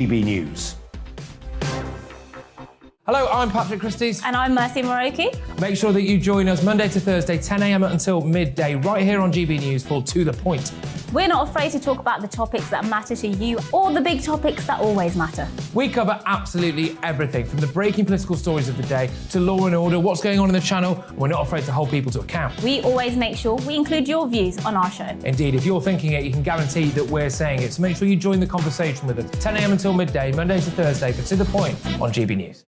GB News. Hello, I'm Patrick Christie's. And I'm Mercy Moroki. Make sure that you join us Monday to Thursday, 10 a.m. until midday, right here on GB News for To The Point. We're not afraid to talk about the topics that matter to you or the big topics that always matter. We cover absolutely everything, from the breaking political stories of the day to law and order, what's going on in the channel. We're not afraid to hold people to account. We always make sure we include your views on our show. Indeed, if you're thinking it, you can guarantee that we're saying it. So make sure you join the conversation with us, 10 a.m. until midday, Monday to Thursday, for To The Point on GB News.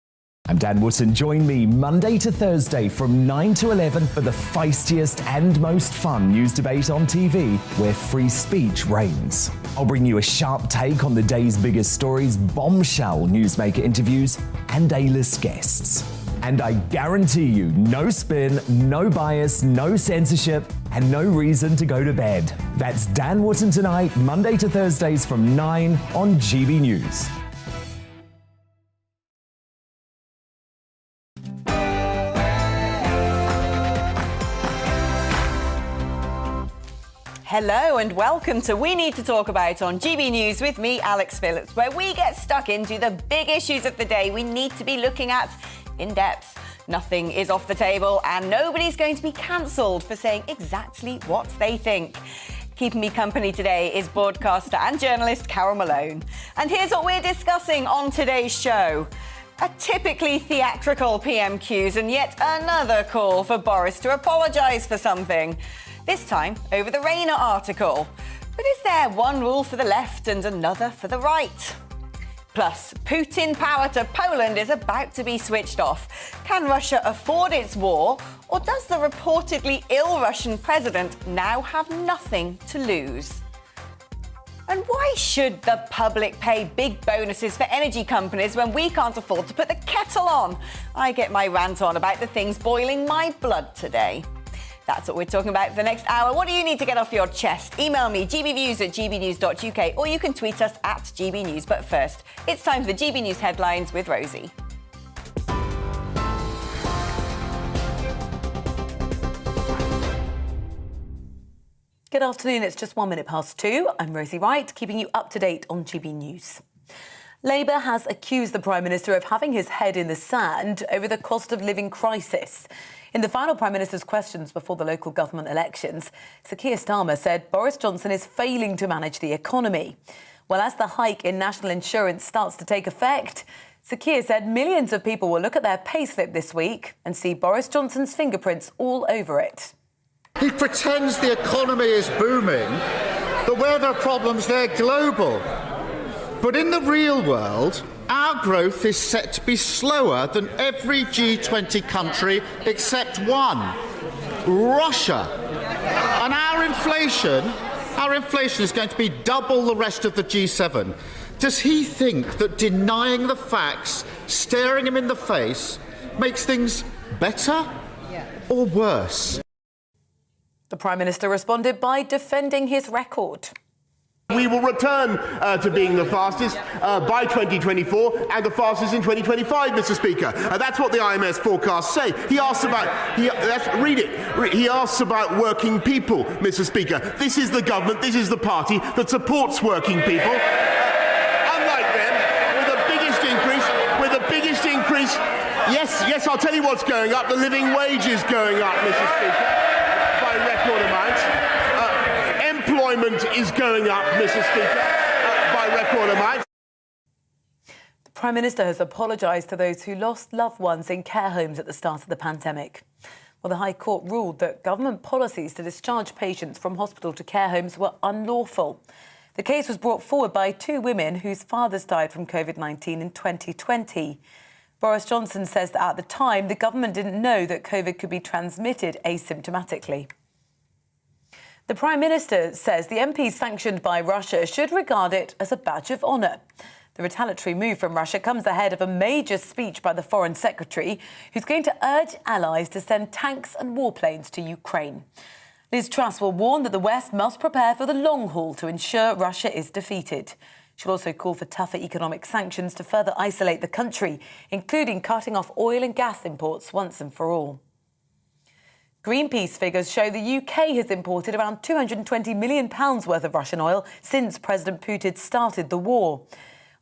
I'm Dan Wootton. Join me Monday to Thursday from 9 to 11 for the feistiest and most fun news debate on TV, where free speech reigns. I'll bring you a sharp take on the day's biggest stories, bombshell newsmaker interviews, and A-list guests. And I guarantee you, no spin, no bias, no censorship, and no reason to go to bed. That's Dan Wootton tonight, Monday to Thursdays from 9 on GB News. Hello and welcome to We Need to Talk About on GB News with me, Alex Phillips, where we get stuck into the big issues of the day we need to be looking at in depth. Nothing is off the table and nobody's going to be cancelled for saying exactly what they think. Keeping me company today is broadcaster and journalist Carol Malone. And here's what we're discussing on today's show. A typically theatrical PMQs and yet another call for Boris to apologise for something. This time over the Rayner article. But is there one rule for the left and another for the right? Plus, Putin power to Poland is about to be switched off. Can Russia afford its war, or does the reportedly ill Russian president now have nothing to lose? And why should the public pay big bonuses for energy companies when we can't afford to put the kettle on? I get my rant on about the things boiling my blood today. That's what we're talking about for the next hour. What do you need to get off your chest? Email me, gbviews@gbnews.uk, or you can tweet us at gbnews. But first, it's time for the GB News headlines with Rosie. Good afternoon, it's just 1 minute past 2. I'm Rosie Wright, keeping you up to date on GB News. Labour has accused the Prime Minister of having his head in the sand over the cost of living crisis. In the final Prime Minister's questions before the local government elections, Sir Keir Starmer said Boris Johnson is failing to manage the economy. Well, as the hike in national insurance starts to take effect, Sir Keir said millions of people will look at their payslip this week and see Boris Johnson's fingerprints all over it. He pretends the economy is booming, but where there are problems, they're global. But in the real world, our growth is set to be slower than every G20 country except one, Russia. And our inflation is going to be double the rest of the G7. Does he think that denying the facts, staring him in the face, makes things better or worse? The Prime Minister responded by defending his record. We will return to being the fastest by 2024 and the fastest in 2025, Mr. Speaker. That's what the IMS forecasts say. He asks about, read it. He asks about working people, Mr. Speaker. This is the government, this is the party that supports working people. Unlike them, with the biggest increase, yes, I'll tell you what's going up. The living wage is going up, Mr. Speaker, by record amounts. Employment is going up, Mr. Speaker, by record amounts. The Prime Minister has apologised to those who lost loved ones in care homes at the start of the pandemic. Well, the High Court ruled that government policies to discharge patients from hospital to care homes were unlawful. The case was brought forward by two women whose fathers died from COVID-19 in 2020. Boris Johnson says that at the time, the government didn't know that COVID could be transmitted asymptomatically. The Prime Minister says the MPs sanctioned by Russia should regard it as a badge of honour. The retaliatory move from Russia comes ahead of a major speech by the Foreign Secretary, who's going to urge allies to send tanks and warplanes to Ukraine. Liz Truss will warn that the West must prepare for the long haul to ensure Russia is defeated. She'll also call for tougher economic sanctions to further isolate the country, including cutting off oil and gas imports once and for all. Greenpeace figures show the UK has imported around £220 million worth of Russian oil since President Putin started the war.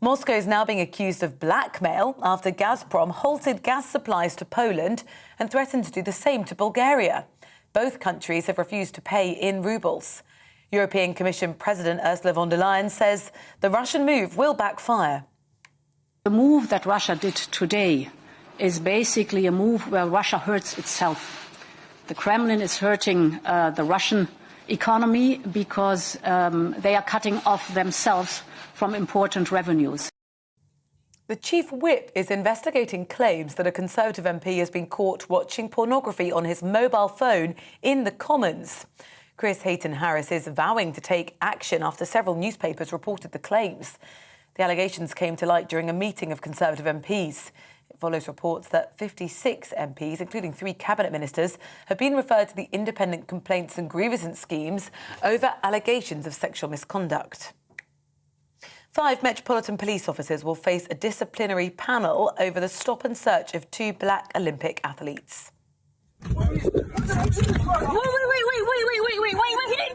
Moscow is now being accused of blackmail after Gazprom halted gas supplies to Poland and threatened to do the same to Bulgaria. Both countries have refused to pay in rubles. European Commission President Ursula von der Leyen says the Russian move will backfire. The move that Russia did today is basically a move where Russia hurts itself. The Kremlin is hurting the Russian economy because they are cutting off themselves from important revenues. The chief whip is investigating claims that a Conservative MP has been caught watching pornography on his mobile phone in the Commons. Chris Hayton-Harris is vowing to take action after several newspapers reported the claims. The allegations came to light during a meeting of Conservative MPs. It follows reports that 56 MPs, including 3 cabinet ministers, have been referred to the Independent Complaints and Grievance schemes over allegations of sexual misconduct. 5 Metropolitan Police officers will face a disciplinary panel over the stop and search of 2 black Olympic athletes. Wait, he didn't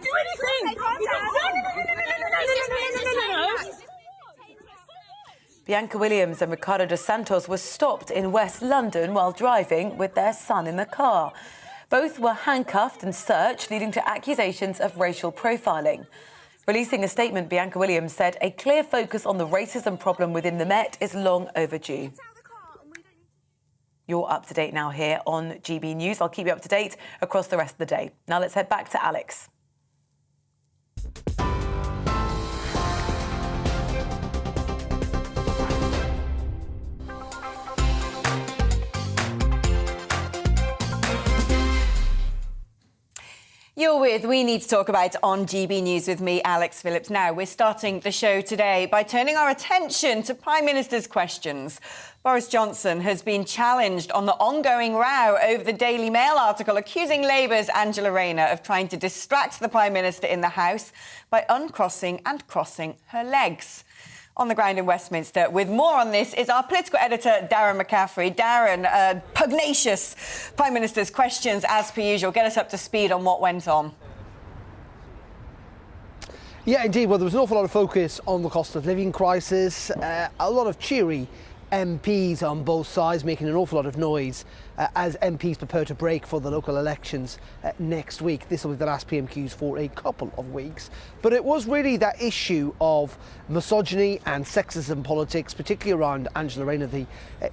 do anything! No. Bianca Williams and Ricardo dos Santos were stopped in West London while driving with their son in the car. Both were handcuffed and searched, leading to accusations of racial profiling. Releasing a statement, Bianca Williams said a clear focus on the racism problem within the Met is long overdue. You're up to date now here on GB News. I'll keep you up to date across the rest of the day. Now let's head back to Alex. You're with We Need to Talk About on GB News with me, Alex Phillips. Now, we're starting the show today by turning our attention to Prime Minister's questions. Boris Johnson has been challenged on the ongoing row over the Daily Mail article accusing Labour's Angela Rayner of trying to distract the Prime Minister in the House by uncrossing and crossing her legs. On the ground in Westminster, with more on this, is our political editor, Darren McCaffrey. Darren, pugnacious Prime Minister's questions, as per usual. Get us up to speed on what went on. Yeah, indeed. Well, there was an awful lot of focus on the cost of living crisis, a lot of cheery MPs on both sides making an awful lot of noise as MPs prepare to break for the local elections next week. This will be the last PMQs for a couple of weeks. But it was really that issue of misogyny and sexism politics, particularly around Angela Rayner, the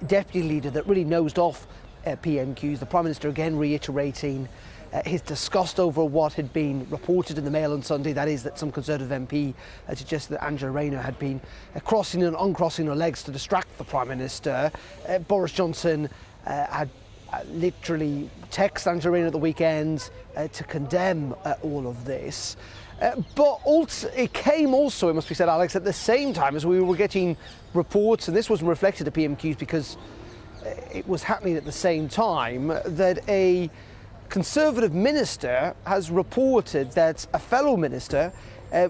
deputy leader, that really nosed off PMQs. The Prime Minister again reiterating his disgust over what had been reported in the Mail on Sunday, that is, that some Conservative MP suggested that Angela Rayner had been crossing and uncrossing her legs to distract the Prime Minister. Boris Johnson had literally texted Angela Rayner at the weekend to condemn all of this. But it came also, it must be said, Alex, at the same time as we were getting reports, and this wasn't reflected at PMQs because it was happening at the same time, that a Conservative minister has reported that a fellow minister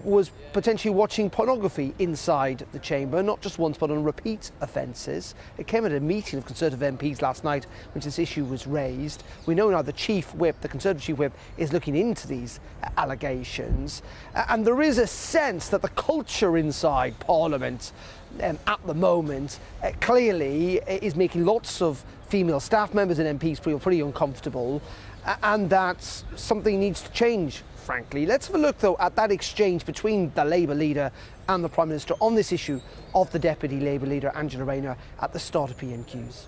was potentially watching pornography inside the chamber, not just once but on repeat offences. It came at a meeting of Conservative MPs last night when this issue was raised. We know now the Chief Whip, the Conservative Chief Whip, is looking into these allegations. And there is a sense that the culture inside Parliament at the moment clearly is making lots of female staff members and MPs feel pretty uncomfortable, and that something needs to change, frankly. Let's have a look, though, at that exchange between the Labour leader and the Prime Minister on this issue of the Deputy Labour leader, Angela Rayner, at the start of PMQs.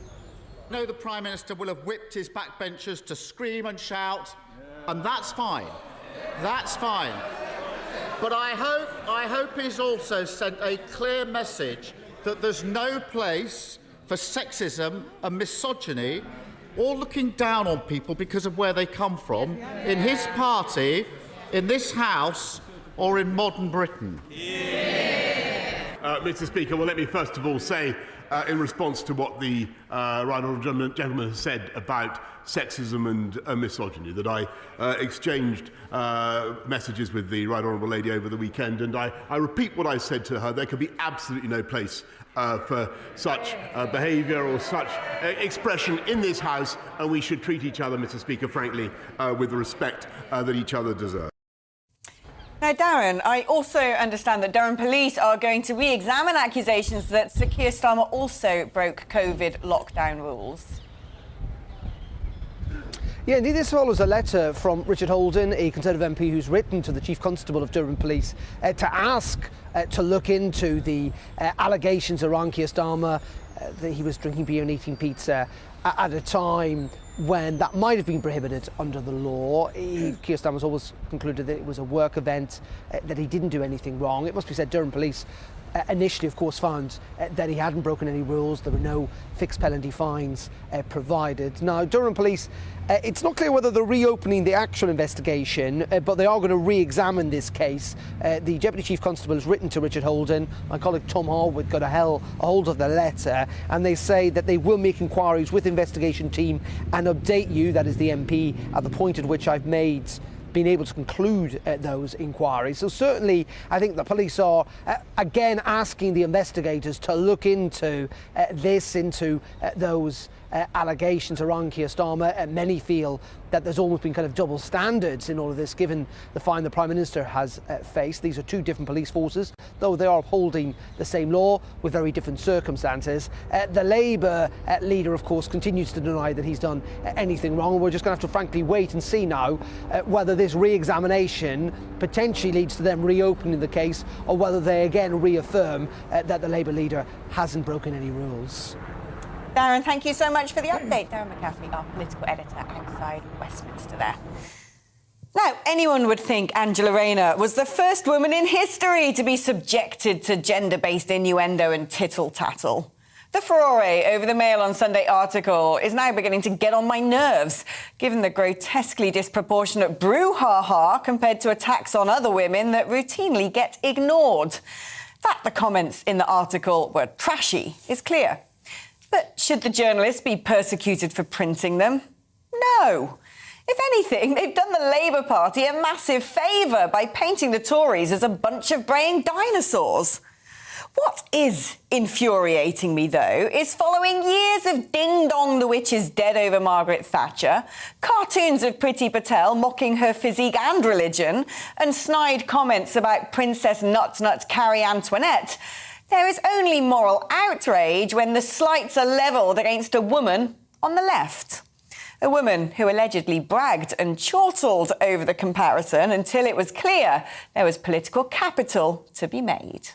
No, the Prime Minister will have whipped his backbenchers to scream and shout, and that's fine. That's fine. But I hope he's also sent a clear message that there's no place for sexism and misogyny or looking down on people because of where they come from in his party, in this House, or in modern Britain. Mr. Speaker, well, let me first of all say, in response to what the right honourable gentleman has said about sexism and misogyny, that I exchanged messages with the right honourable lady over the weekend, and I repeat what I said to her. There could be absolutely no place for such behaviour or such expression in this House, and we should treat each other, Mr. Speaker, frankly, with the respect that each other deserves. Now, Darren, I also understand that Durham police are going to re-examine accusations that Sir Keir Starmer also broke COVID lockdown rules. Yeah, indeed, this follows a letter from Richard Holden, a Conservative MP who's written to the Chief Constable of Durham Police to ask to look into the allegations around Keir Starmer that he was drinking beer and eating pizza at a time when that might have been prohibited under the law. Keir Starmer's always concluded that it was a work event, that he didn't do anything wrong. It must be said, Durham Police initially, of course, found that he hadn't broken any rules. There were no fixed penalty fines provided. Now, Durham Police, it's not clear whether they're reopening the actual investigation, but they are going to re-examine this case. The Deputy Chief Constable has written to Richard Holden. My colleague Tom Harwood got a hold of the letter, and they say that they will make inquiries with the investigation team and update you, that is the MP, at the point at which I've been able to conclude those inquiries. So certainly I think the police are again asking the investigators to look into those allegations around Keir Starmer. Many feel that there's almost been kind of double standards in all of this, given the fine the Prime Minister has faced. These are two different police forces, though they are upholding the same law with very different circumstances. The Labour leader, of course, continues to deny that he's done anything wrong. We're just going to have to frankly wait and see now whether this re-examination potentially leads to them reopening the case, or whether they again reaffirm that the Labour leader hasn't broken any rules. Darren, thank you so much for the update. Darren McCaffrey, our political editor outside Westminster there. Now, anyone would think Angela Rayner was the first woman in history to be subjected to gender-based innuendo and tittle-tattle. The furore over the Mail on Sunday article is now beginning to get on my nerves, given the grotesquely disproportionate brouhaha compared to attacks on other women that routinely get ignored. That the comments in the article were trashy is clear. But should the journalists be persecuted for printing them? No. If anything, they've done the Labour Party a massive favour by painting the Tories as a bunch of braying dinosaurs. What is infuriating me, though, is following years of Ding Dong the Witch is Dead over Margaret Thatcher, cartoons of Priti Patel mocking her physique and religion, and snide comments about Princess Nut Carrie Antoinette, there is only moral outrage when the slights are levelled against a woman on the left. A woman who allegedly bragged and chortled over the comparison until it was clear there was political capital to be made.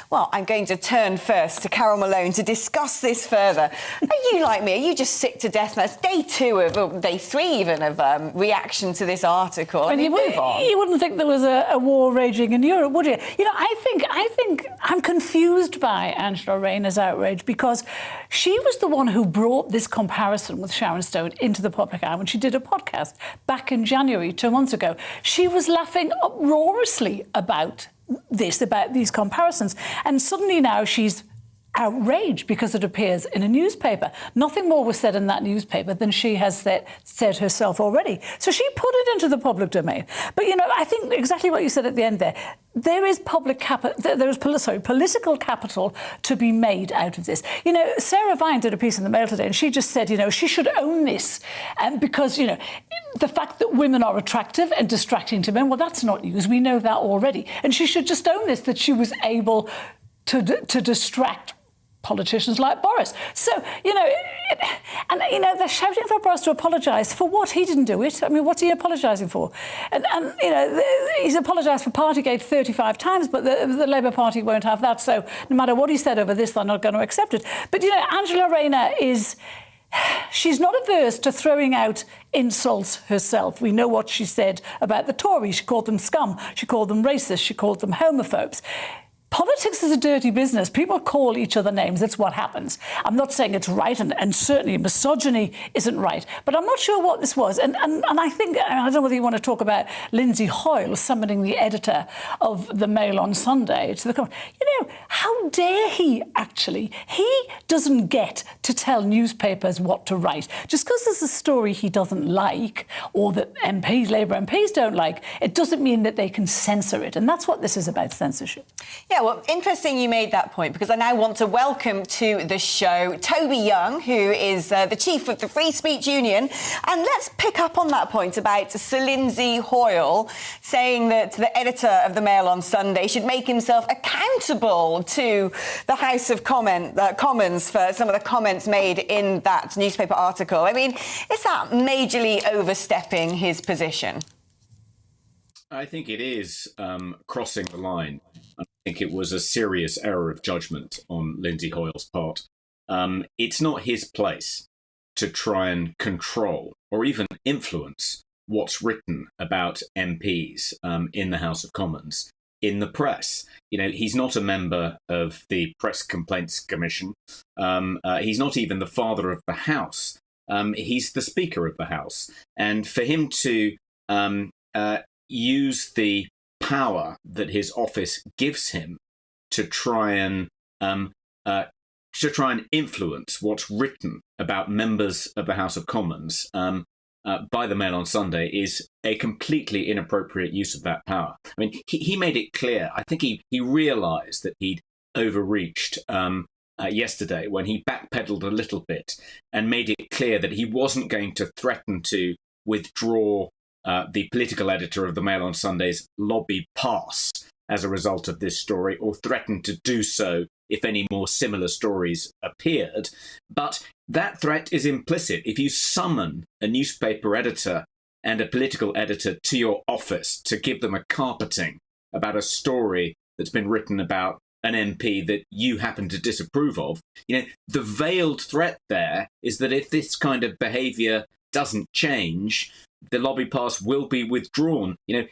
Well, I'm going to turn first to Carol Malone to discuss this further. Are you like me? Are you just sick to death? That's day 2 of, day 3 even, of reaction to this article. I mean, move on. You wouldn't think there was a war raging in Europe, would you? You know, I think I'm confused by Angela Rayner's outrage, because she was the one who brought this comparison with Sharon Stone into the public eye when she did a podcast back in January 2 months ago. She was laughing uproariously about these comparisons, and suddenly now she's outraged because it appears in a newspaper. Nothing more was said in that newspaper than she has said herself already. So she put it into the public domain. But, you know, I think exactly what you said at the end there. There is political capital to be made out of this. You know, Sarah Vine did a piece in the Mail today, and she just said, you know, she should own this because, you know, the fact that women are attractive and distracting to men, well, that's not news. We know that already. And she should just own this, that she was able to distract politicians like Boris. So, you know, they're shouting for Boris to apologise for what? He didn't do it. I mean, what's he apologising for? And you know, he's apologised for Partygate 35 times, but the Labour Party won't have that. So no matter what he said over this, they're not going to accept it. But, you know, Angela Rayner she's not averse to throwing out insults herself. We know what she said about the Tories. She called them scum. She called them racist. She called them homophobes. Politics is a dirty business. People call each other names. That's what happens. I'm not saying it's right, and certainly misogyny isn't right. But I'm not sure what this was. And I think, I don't know whether you want to talk about Lindsay Hoyle summoning the editor of the Mail on Sunday to the... You know, how dare he, actually? He doesn't get to tell newspapers what to write. Just because there's a story he doesn't like, or that Labour MPs don't like, it doesn't mean that they can censor it. And that's what this is about, censorship. Yeah, Yeah, well, interesting you made that point, because I now want to welcome to the show Toby Young, who is the chief of the Free Speech Union. And let's pick up on that point about Sir Lindsay Hoyle saying that the editor of the Mail on Sunday should make himself accountable to the House of Commons for some of the comments made in that newspaper article. I mean, is that majorly overstepping his position? I think it is crossing the line. I think it was a serious error of judgment on Lindsay Hoyle's part. It's not his place to try and control or even influence what's written about MPs in the House of Commons in the press. You know, he's not a member of the Press Complaints Commission. He's not even the father of the House. He's the Speaker of the House. And for him to use the power that his office gives him to try and influence what's written about members of the House of Commons by the Mail on Sunday is a completely inappropriate use of that power. I mean, he made it clear. I think he realised that he'd overreached yesterday when he backpedaled a little bit and made it clear that he wasn't going to threaten to withdraw the political editor of the Mail on Sunday's lobby pass as a result of this story, or threatened to do so if any more similar stories appeared. But that threat is implicit. If you summon a newspaper editor and a political editor to your office to give them a carpeting about a story that's been written about an MP that you happen to disapprove of, you know, the veiled threat there is that if this kind of behaviour doesn't change, the lobby pass will be withdrawn, you know,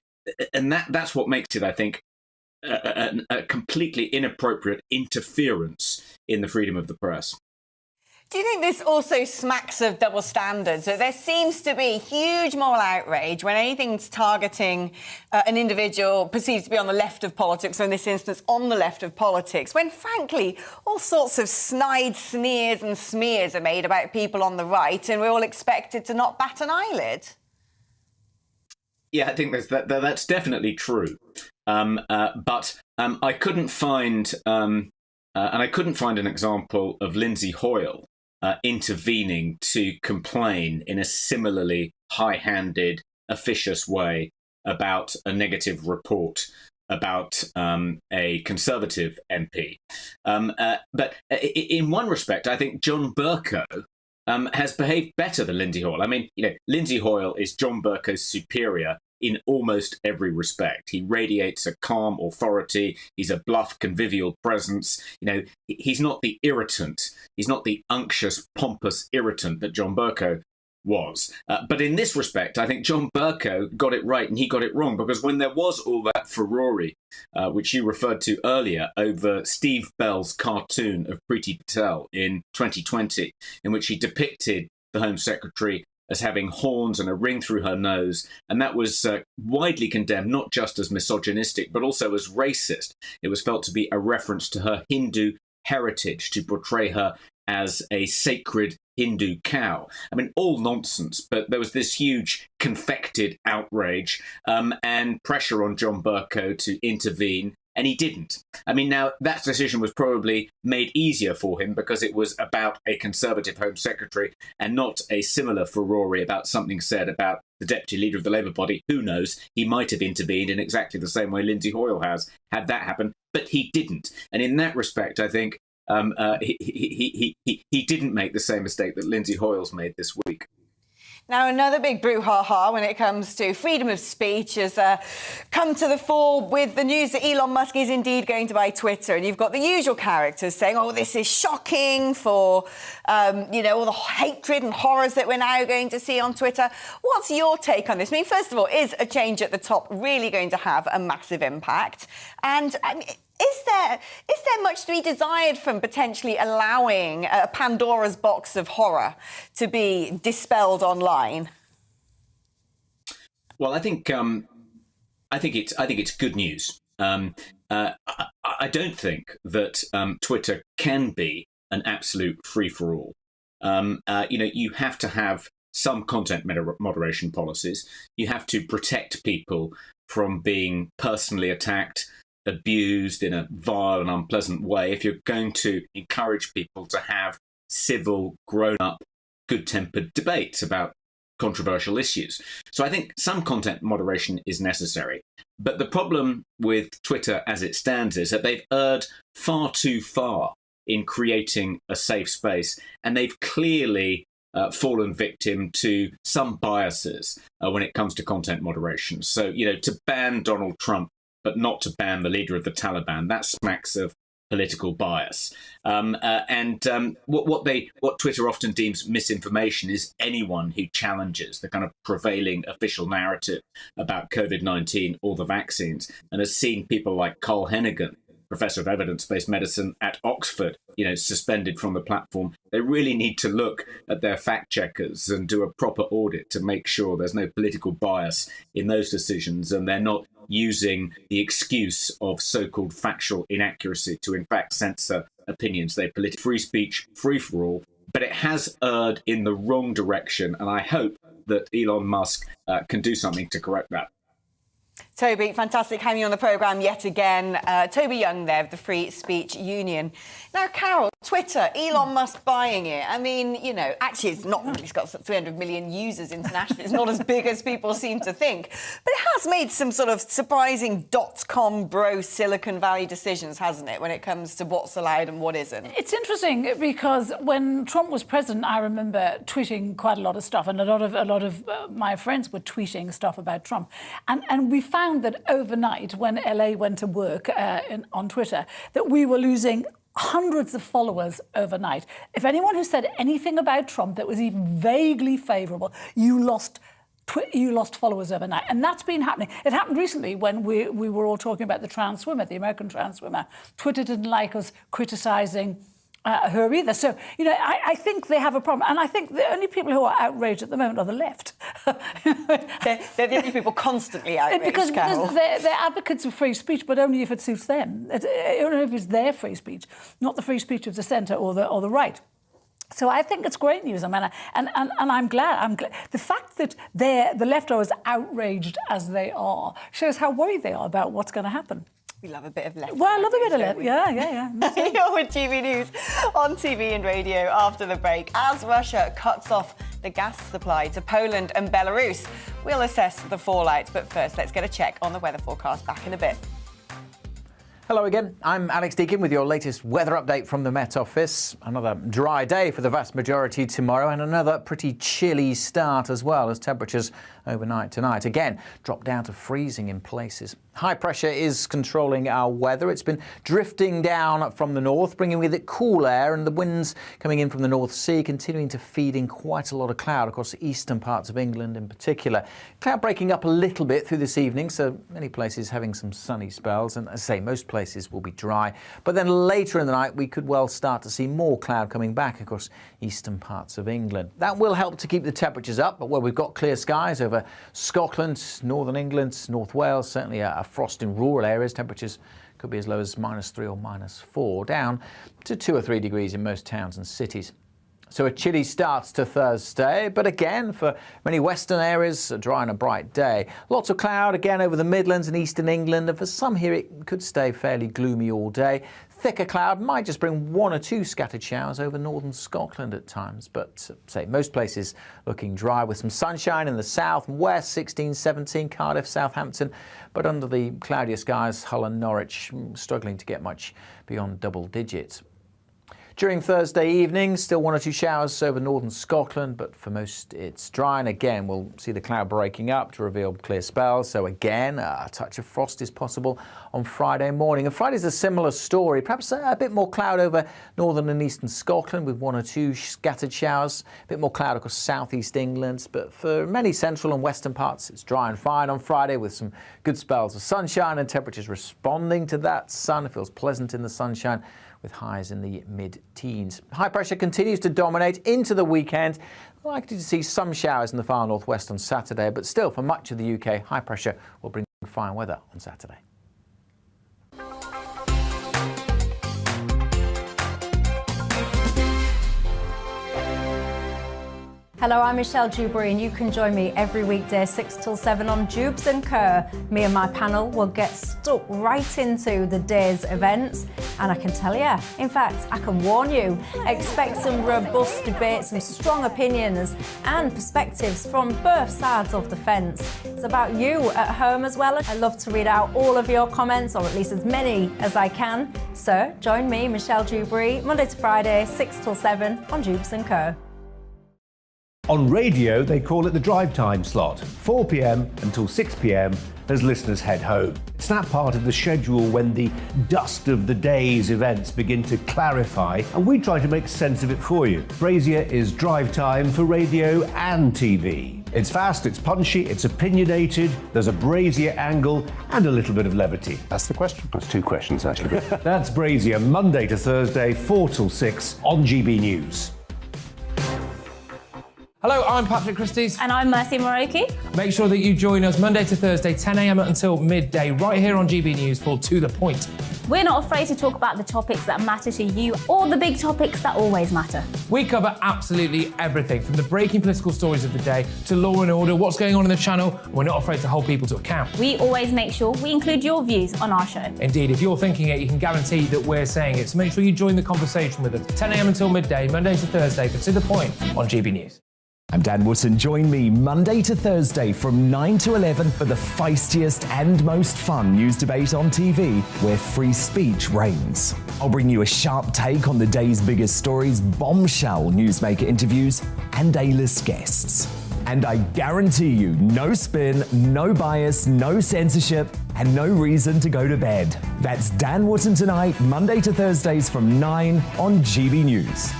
and that's what makes it, I think, a completely inappropriate interference in the freedom of the press. Do you think this also smacks of double standards? So there seems to be huge moral outrage when anything's targeting an individual perceived to be on the left of politics, or in this instance, on the left of politics, when, frankly, all sorts of snide sneers and smears are made about people on the right, and we're all expected to not bat an eyelid. Yeah, I think that's definitely true. But I couldn't find, and I couldn't find an example of Lindsay Hoyle intervening to complain in a similarly high-handed, officious way about a negative report about a Conservative MP. But in one respect, I think John Bercow has behaved better than Lindsay Hoyle. I mean, you know, Lindsay Hoyle is John Bercow's superior in almost every respect. He radiates a calm authority. He's a bluff, convivial presence. You know, he's not the irritant. He's not the unctuous, pompous irritant that John Bercow was. But in this respect, I think John Bercow got it right and he got it wrong, because when there was all that furore, which you referred to earlier, over Steve Bell's cartoon of Priti Patel in 2020, in which he depicted the Home Secretary as having horns and a ring through her nose, and that was widely condemned, not just as misogynistic, but also as racist. It was felt to be a reference to her Hindu heritage, to portray her as a sacred Hindu cow. I mean, all nonsense, but there was this huge confected outrage and pressure on John Bercow to intervene, and he didn't. I mean, now, that decision was probably made easier for him because it was about a Conservative Home Secretary and not a similar furore about something said about the Deputy Leader of the Labour Party. Who knows? He might have intervened in exactly the same way Lindsay Hoyle has, had that happen, but he didn't. And in that respect, I think he didn't make the same mistake that Lindsay Hoyle's made this week. Now, another big brouhaha when it comes to freedom of speech has come to the fore with the news that Elon Musk is indeed going to buy Twitter. And you've got the usual characters saying, oh, this is shocking for, you know, all the hatred and horrors that we're now going to see on Twitter. What's your take on this? I mean, first of all, is a change at the top really going to have a massive impact? And I mean, is there much to be desired from potentially allowing a Pandora's box of horror to be dispelled online? Well, I think it's good news. I don't think that Twitter can be an absolute free for all. You know, you have to have some content moderation policies. You have to protect people from being personally attacked, abused in a vile and unpleasant way, if you're going to encourage people to have civil, grown-up, good-tempered debates about controversial issues. So I think some content moderation is necessary. But the problem with Twitter as it stands is that they've erred far too far in creating a safe space, and they've clearly fallen victim to some biases when it comes to content moderation. So, to ban Donald Trump but not to ban the leader of the Taliban, that smacks of political bias. What Twitter often deems misinformation is anyone who challenges the kind of prevailing official narrative about COVID-19 or the vaccines, and has seen people like Carl Hennigan, professor of evidence-based medicine at Oxford, suspended from the platform. They really need to look at their fact checkers and do a proper audit to make sure there's no political bias in those decisions, and they're not using the excuse of so-called factual inaccuracy to in fact censor opinions. They're free speech, free for all, but it has erred in the wrong direction, and I hope that Elon Musk can do something to correct that. Toby, fantastic having you on the programme yet again. Toby Young there of the Free Speech Union. Now, Carol, Twitter, Elon Musk buying it. I mean, actually it's not, it's got 300 million users internationally. It's not as big as people seem to think. But it has made some sort of surprising .com bro Silicon Valley decisions, hasn't it, when it comes to what's allowed and what isn't? It's interesting because when Trump was president, I remember tweeting quite a lot of stuff, and a lot of my friends were tweeting stuff about Trump. And we found that overnight, when LA went to work on Twitter, that we were losing hundreds of followers overnight. If anyone who said anything about Trump that was even vaguely favourable, you lost followers overnight. And that's been happening. It happened recently when we were all talking about the trans swimmer, the American trans swimmer. Twitter didn't like us criticising her either. So, I think they have a problem. And I think the only people who are outraged at the moment are the left. they're the only people constantly outraged, because Carol. They're advocates of free speech, but only if it suits them. Only if it's their free speech, not the free speech of the centre or the right. So I think it's great news. I mean, and I'm glad. The fact that the left are as outraged as they are shows how worried they are about what's going to happen. We love a bit of left. Well, I love a bit of left. Yeah. You're with GB News on TV and radio after the break. As Russia cuts off the gas supply to Poland and Belarus, we'll assess the fallout. But first, let's get a check on the weather forecast. Back in a bit. Hello again, I'm Alex Deakin with your latest weather update from the Met Office. Another dry day for the vast majority tomorrow, and another pretty chilly start as well, as temperatures overnight tonight again drop down to freezing in places. High pressure is controlling our weather. It's been drifting down from the north, bringing with it cool air, and the winds coming in from the North Sea continuing to feed in quite a lot of cloud across the eastern parts of England in particular. Cloud breaking up a little bit through this evening, so many places having some sunny spells, and as I say, most places will be dry. But then later in the night we could well start to see more cloud coming back across eastern parts of England. That will help to keep the temperatures up, but where we've got clear skies over Scotland, northern England, North Wales, certainly a frost in rural areas. Temperatures could be as low as -3 or -4, down to 2 or 3 degrees in most towns and cities. So a chilly start to Thursday, but again, for many western areas, a dry and a bright day. Lots of cloud again over the Midlands and eastern England, and for some here it could stay fairly gloomy all day. Thicker cloud might just bring 1 or 2 scattered showers over northern Scotland at times, but say most places looking dry with some sunshine in the south and west, 16, 17, Cardiff, Southampton, but under the cloudier skies, Hull and Norwich struggling to get much beyond double digits. During Thursday evening, still 1 or 2 showers over northern Scotland, but for most it's dry, and again we'll see the cloud breaking up to reveal clear spells. So again, a touch of frost is possible on Friday morning. And Friday's a similar story, perhaps a bit more cloud over northern and eastern Scotland with 1 or 2 scattered showers, a bit more cloud across southeast England, but for many central and western parts it's dry and fine on Friday with some good spells of sunshine and temperatures responding to that sun. It feels pleasant in the sunshine, with highs in the mid-teens. High pressure continues to dominate into the weekend. We're likely to see some showers in the far northwest on Saturday, but still for much of the UK, high pressure will bring fine weather on Saturday. Hello, I'm Michelle Dewberry, and you can join me every weekday 6 till 7 on Jubes and Kerr. Me and my panel will get stuck right into the day's events, and I can tell you, in fact, I can warn you, expect some robust debates, some strong opinions and perspectives from both sides of the fence. It's about you at home as well. I love to read out all of your comments, or at least as many as I can. So join me, Michelle Dewberry, Monday to Friday, 6 till 7 on Jubes and Kerr. On radio, they call it the drive time slot, 4 p.m. until 6 p.m. as listeners head home. It's that part of the schedule when the dust of the day's events begin to clarify, and we try to make sense of it for you. Brazier is drive time for radio and TV. It's fast, it's punchy, it's opinionated, there's a Brazier angle, and a little bit of levity. That's the question. That's two questions, actually. That's Brazier, Monday to Thursday, 4 till 6 on GB News. Hello, I'm Patrick Christie's. And I'm Mercy Moroki. Make sure that you join us Monday to Thursday, 10 a.m. until midday, right here on GB News for To The Point. We're not afraid to talk about the topics that matter to you, or the big topics that always matter. We cover absolutely everything, from the breaking political stories of the day to law and order, what's going on in the channel. We're not afraid to hold people to account. We always make sure we include your views on our show. Indeed, if you're thinking it, you can guarantee that we're saying it. So make sure you join the conversation with us, 10 a.m. until midday, Monday to Thursday, for To The Point on GB News. I'm Dan Wootton. Join me Monday to Thursday from 9 to 11 for the feistiest and most fun news debate on TV, where free speech reigns. I'll bring you a sharp take on the day's biggest stories, bombshell newsmaker interviews, and A-list guests. And I guarantee you, no spin, no bias, no censorship, and no reason to go to bed. That's Dan Wootton tonight, Monday to Thursdays from 9 on GB News.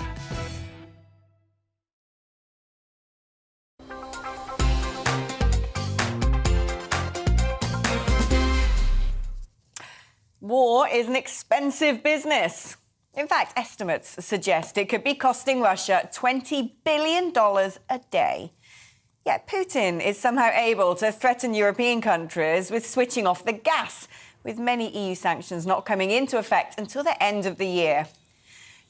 War is an expensive business. In fact, estimates suggest it could be costing Russia $20 billion a day. Yet Putin is somehow able to threaten European countries with switching off the gas, with many EU sanctions not coming into effect until the end of the year.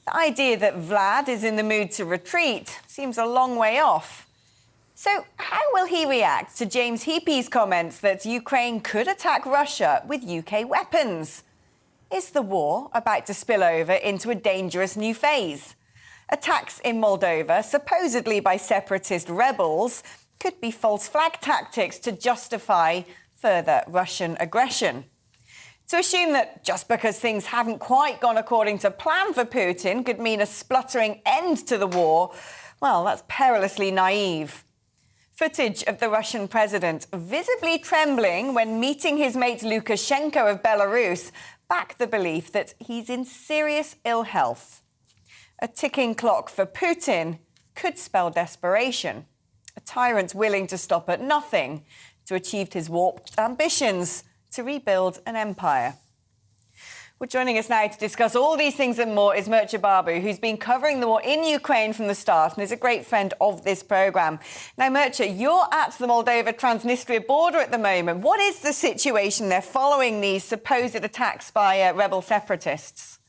The idea that Vlad is in the mood to retreat seems a long way off. So how will he react to James Heapy's comments that Ukraine could attack Russia with UK weapons? Is the war about to spill over into a dangerous new phase? Attacks in Moldova, supposedly by separatist rebels, could be false flag tactics to justify further Russian aggression. To assume that just because things haven't quite gone according to plan for Putin could mean a spluttering end to the war, well, that's perilously naive. Footage of the Russian president visibly trembling when meeting his mate Lukashenko of Belarus back the belief that he's in serious ill health. A ticking clock for Putin could spell desperation. A tyrant willing to stop at nothing to achieve his warped ambitions to rebuild an empire. Well, joining us now to discuss all these things and more is Mircea Babu, who's been covering the war in Ukraine from the start and is a great friend of this programme. Now, Mircea, you're at the Moldova-Transnistria border at the moment. What is the situation there following these supposed attacks by rebel separatists?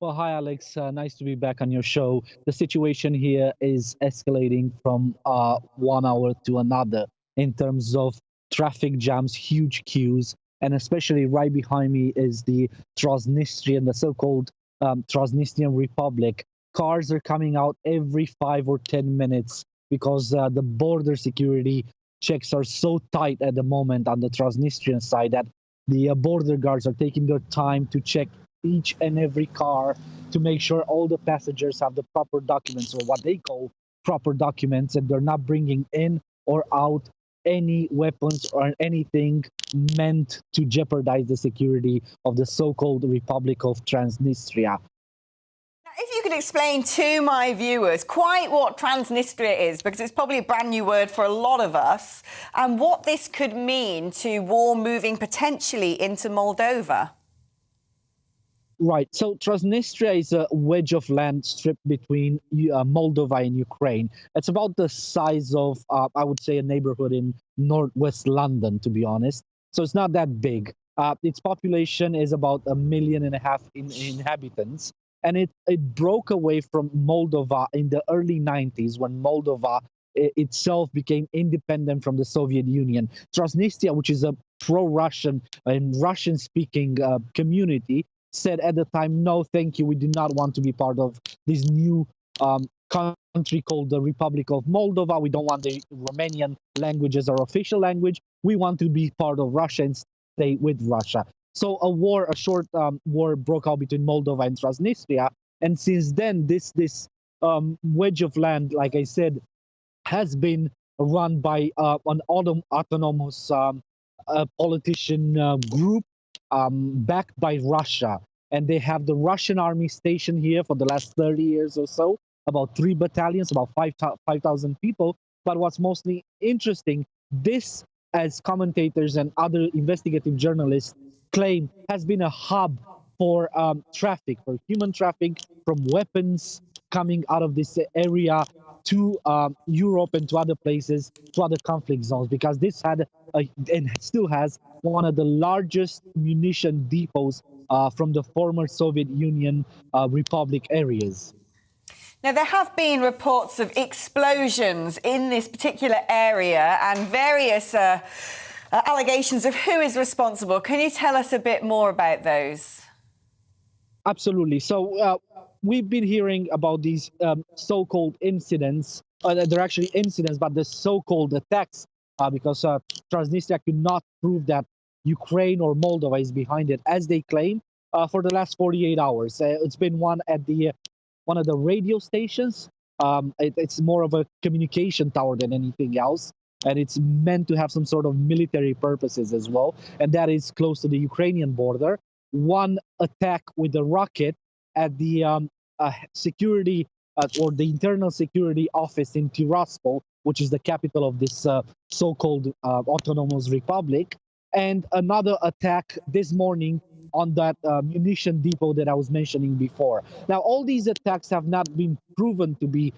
Well, hi, Alex. Nice to be back on your show. The situation here is escalating from 1 hour to another in terms of traffic jams, huge queues. And especially right behind me is the Transnistrian, the so-called Transnistrian Republic. Cars are coming out every 5 or 10 minutes because the border security checks are so tight at the moment on the Transnistrian side that the border guards are taking their time to check each and every car to make sure all the passengers have the proper documents, or what they call proper documents, and they're not bringing in or out any weapons or anything meant to jeopardize the security of the so-called Republic of Transnistria. If you could explain to my viewers quite what Transnistria is, because it's probably a brand new word for a lot of us, and what this could mean to war moving potentially into Moldova. Right. So Transnistria is a wedge of land stripped between Moldova and Ukraine. It's about the size of, I would say, a neighborhood in northwest London, to be honest. So it's not that big. Its population is about 1.5 million inhabitants. And it broke away from Moldova in the early 90s when Moldova itself became independent from the Soviet Union. Transnistria, which is a pro-Russian and Russian-speaking community, said at the time, no, thank you, we do not want to be part of this new country called the Republic of Moldova. We don't want the Romanian language as our official language. We want to be part of Russia and stay with Russia. So a short war broke out between Moldova and Transnistria. And since then, this wedge of land, like I said, has been run by an autonomous politician group backed by Russia. And they have the Russian army stationed here for the last 30 years or so, about 3 battalions, about 5,000 people. But what's mostly interesting, this, as commentators and other investigative journalists claim, has been a hub for traffic, for human traffic, from weapons coming out of this area to Europe and to other places, to other conflict zones, because this had and still has one of the largest munition depots from the former Soviet Union Republic areas. Now, there have been reports of explosions in this particular area and various allegations of who is responsible. Can you tell us a bit more about those? Absolutely. So we've been hearing about these so-called incidents. They're actually incidents, but the so-called attacks, because Transnistria could not prove that Ukraine or Moldova is behind it, as they claim, for the last 48 hours. It's been one at one of the radio stations. It's more of a communication tower than anything else. And it's meant to have some sort of military purposes as well. And that is close to the Ukrainian border. One attack with a rocket at the security or the internal security office in Tiraspol, which is the capital of this so-called autonomous republic. And another attack this morning on that munition depot that I was mentioning before. Now, all these attacks have not been proven to be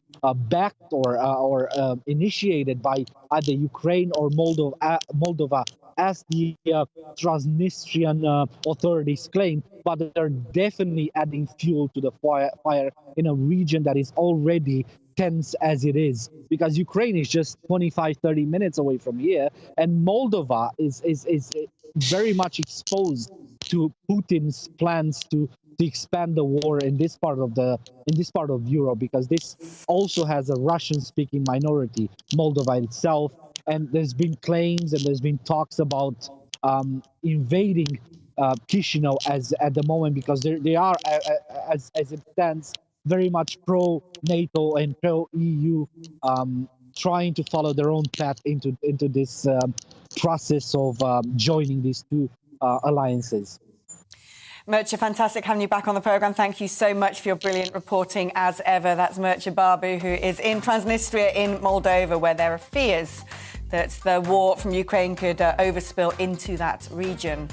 backed or initiated by either Ukraine or Moldova, as the Transnistrian authorities claim, but they're definitely adding fuel to the fire in a region that is already tense as it is, because Ukraine is just 25-30 minutes away from here, and Moldova is very much exposed to Putin's plans to expand the war in this part of Europe, because this also has a Russian-speaking minority, Moldova itself, and there's been claims and there's been talks about invading Chisinau at the moment, because they are as it stands very much pro-NATO and pro-EU, trying to follow their own path into this process of joining these two alliances. Mircea, fantastic having you back on the programme. Thank you so much for your brilliant reporting as ever. That's Mircea Barbu, who is in Transnistria in Moldova, where there are fears that the war from Ukraine could overspill into that region.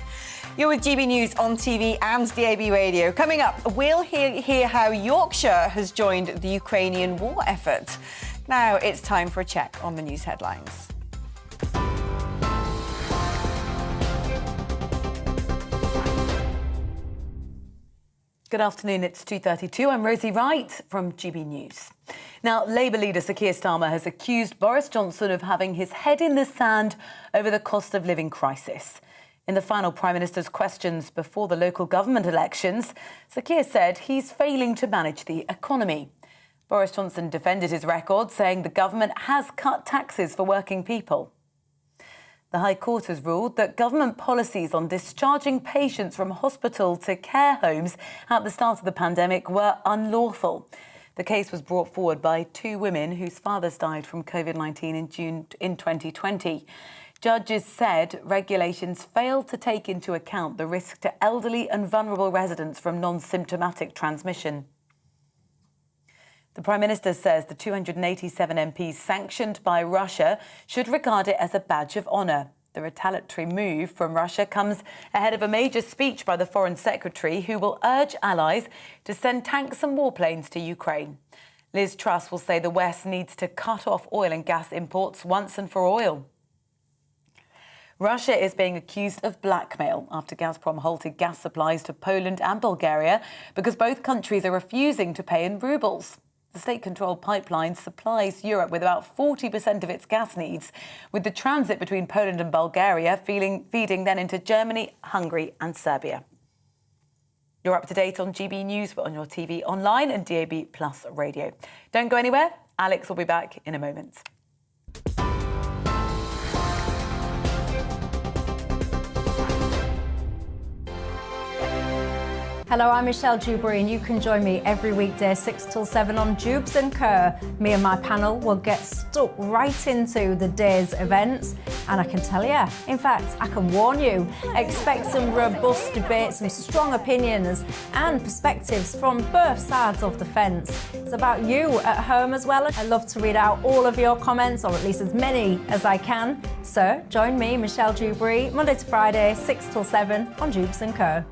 You're with GB News on TV and DAB Radio. Coming up, we'll hear how Yorkshire has joined the Ukrainian war effort. Now it's time for a check on the news headlines. Good afternoon, it's 2:32. I'm Rosie Wright from GB News. Now, Labour leader Sir Keir Starmer has accused Boris Johnson of having his head in the sand over the cost of living crisis. In the final Prime Minister's questions before the local government elections, Sir Keir said he's failing to manage the economy. Boris Johnson defended his record, saying the government has cut taxes for working people. The High Court has ruled that government policies on discharging patients from hospital to care homes at the start of the pandemic were unlawful. The case was brought forward by 2 women whose fathers died from COVID-19 in June in 2020. Judges said regulations failed to take into account the risk to elderly and vulnerable residents from non-symptomatic transmission. The Prime Minister says the 287 MPs sanctioned by Russia should regard it as a badge of honour. The retaliatory move from Russia comes ahead of a major speech by the Foreign Secretary, who will urge allies to send tanks and warplanes to Ukraine. Liz Truss will say the West needs to cut off oil and gas imports once and for all. Russia is being accused of blackmail after Gazprom halted gas supplies to Poland and Bulgaria because both countries are refusing to pay in rubles. The state-controlled pipeline supplies Europe with about 40% of its gas needs, with the transit between Poland and Bulgaria feeding then into Germany, Hungary and Serbia. You're up to date on GB News, but on your TV, online and DAB+ radio. Don't go anywhere. Alex will be back in a moment. Hello, I'm Michelle Dewberry and you can join me every weekday 6 till 7 on Jubes and Kerr. Me and my panel will get stuck right into the day's events and I can tell you, in fact, I can warn you, expect some robust debate, some strong opinions and perspectives from both sides of the fence. It's about you at home as well. I love to read out all of your comments, or at least as many as I can. So join me, Michelle Dewberry, Monday to Friday, 6 till 7 on Jubes and Kerr.